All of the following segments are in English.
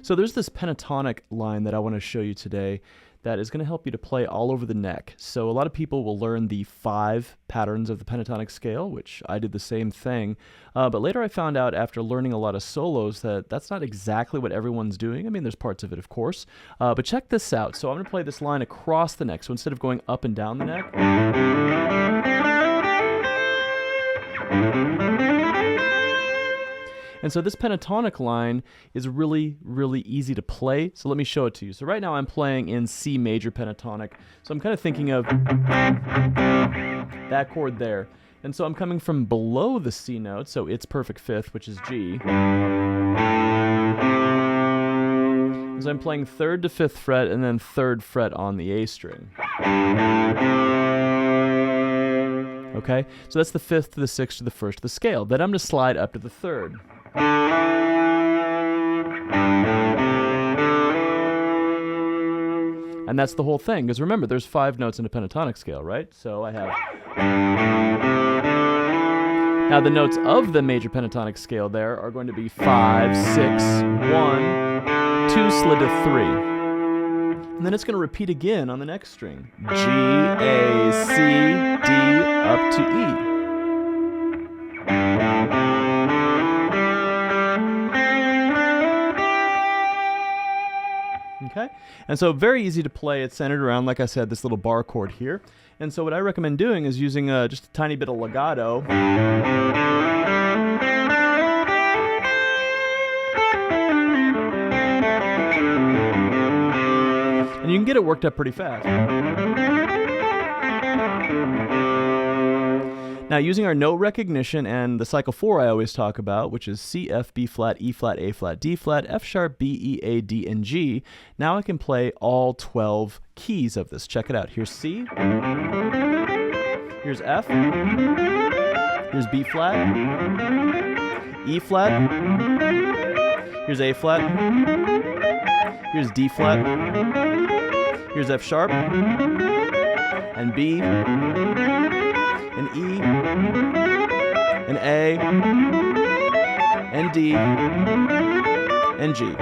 So there's this pentatonic line that I want to show you today that is going to help you to play all over the neck. So a lot of people will learn the 5 patterns of the pentatonic scale, which I did the same thing. But later I found out after learning a lot of solos that that's not exactly what everyone's doing. I mean, there's parts of it, of course. But check this out. So I'm going to play this line across the neck. So instead of going up and down the neck, and so this pentatonic line is really, really easy to play. So let me show it to you. So right now I'm playing in C major pentatonic. So I'm kind of thinking of that chord there. And so I'm coming from below the C note, so its perfect fifth, which is G. So I'm playing 3rd to 5th fret and then 3rd fret on the A string. Okay, so that's the 5th to the 6th to the 1st of the scale. Then I'm going to slide up to the 3rd. And that's the whole thing, because remember, there's 5 notes in a pentatonic scale, right? So I have... Now the notes of the major pentatonic scale there are going to be 5, 6, 1, 2 slid to 3. And then it's going to repeat again on the next string. G, A, C, D, up to E. Okay? And so very easy to play. It's centered around, like I said, this little bar chord here. And so what I recommend doing is using just a tiny bit of legato. And you can get it worked up pretty fast. Now, using our note recognition and the cycle 4 I always talk about, which is C, F, B flat, E flat, A flat, D flat, F sharp, B, E, A, D, and G, now I can play all 12 keys of this. Check it out. Here's C, here's F, here's B flat, E flat, here's A flat, here's D flat, here's F sharp, and B, and E, and A, and D, and G.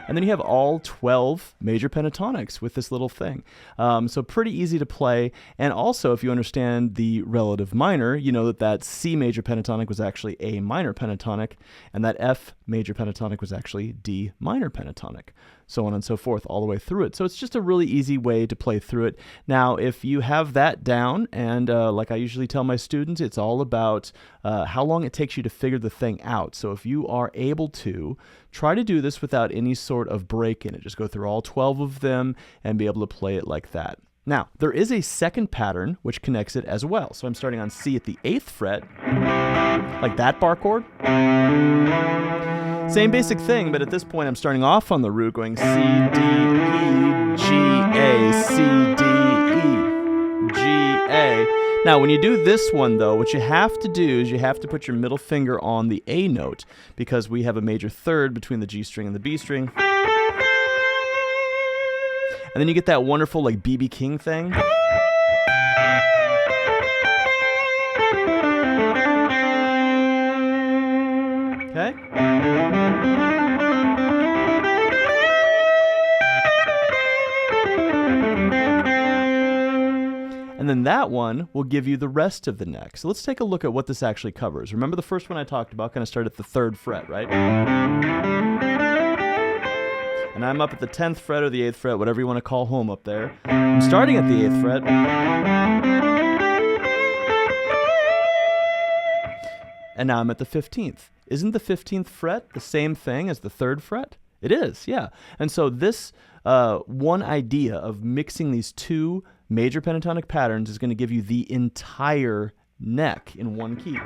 And then you have all 12 major pentatonics with this little thing. So pretty easy to play. And also, if you understand the relative minor, you know that that C major pentatonic was actually A minor pentatonic, and that F major pentatonic was actually D minor pentatonic, so on and so forth, all the way through it. So it's just a really easy way to play through it. Now, if you have that down, and like I usually tell my students, it's all about how long it takes you to figure the thing out. So if you are able to, try to do this without any sort of break in it. Just go through all 12 of them and be able to play it like that. Now, there is a second pattern which connects it as well. So I'm starting on C at the 8th fret, like that bar chord. Same basic thing, but at this point I'm starting off on the root, going C, D, E, G, A, C, D, E, G, A. Now, when you do this one, though, what you have to do is you have to put your middle finger on the A note, because we have a major third between the G string and the B string. And then you get that wonderful, like, B.B. King thing. Okay? And then that one will give you the rest of the neck. So let's take a look at what this actually covers. Remember the first one I talked about kind of started at the 3rd fret, right? And I'm up at the 10th fret or the 8th fret, whatever you want to call home up there. I'm starting at the 8th fret. And now I'm at the 15th. Isn't the 15th fret the same thing as the 3rd fret? It is, yeah. And so this one idea of mixing these 2 major pentatonic patterns is going to give you the entire neck in one key.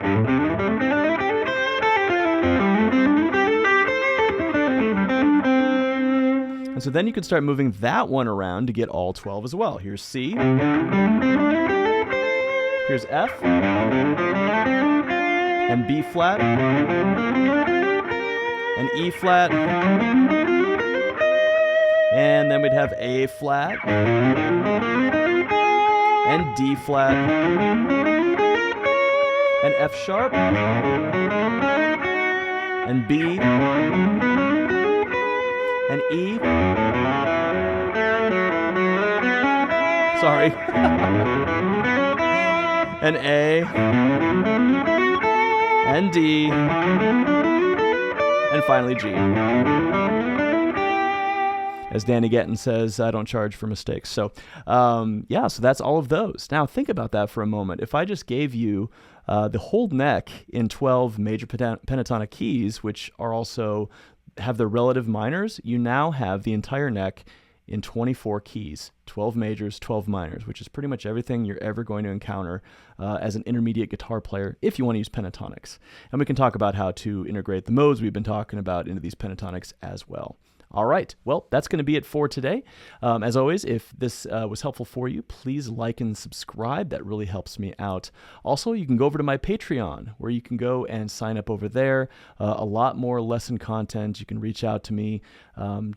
And so then you can start moving that one around to get all 12 as well. Here's C, here's F, and B flat, and E flat, and then we'd have A flat, and D flat, and F sharp, and B, and E. Sorry. And A, and D, and finally G. As Danny Getton says, I don't charge for mistakes. So, so that's all of those. Now, think about that for a moment. If I just gave you the whole neck in 12 major pentatonic keys, which are also have their relative minors, you now have the entire neck in 24 keys, 12 majors, 12 minors, which is pretty much everything you're ever going to encounter as an intermediate guitar player if you want to use pentatonics. And we can talk about how to integrate the modes we've been talking about into these pentatonics as well. All right, well, that's going to be it for today. As always, if this was helpful for you, please like and subscribe. That really helps me out. Also, you can go over to my Patreon, where you can go and sign up over there. A lot more lesson content. You can reach out to me,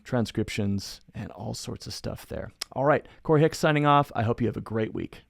transcriptions, and all sorts of stuff there. All right, Corey Hicks signing off. I hope you have a great week.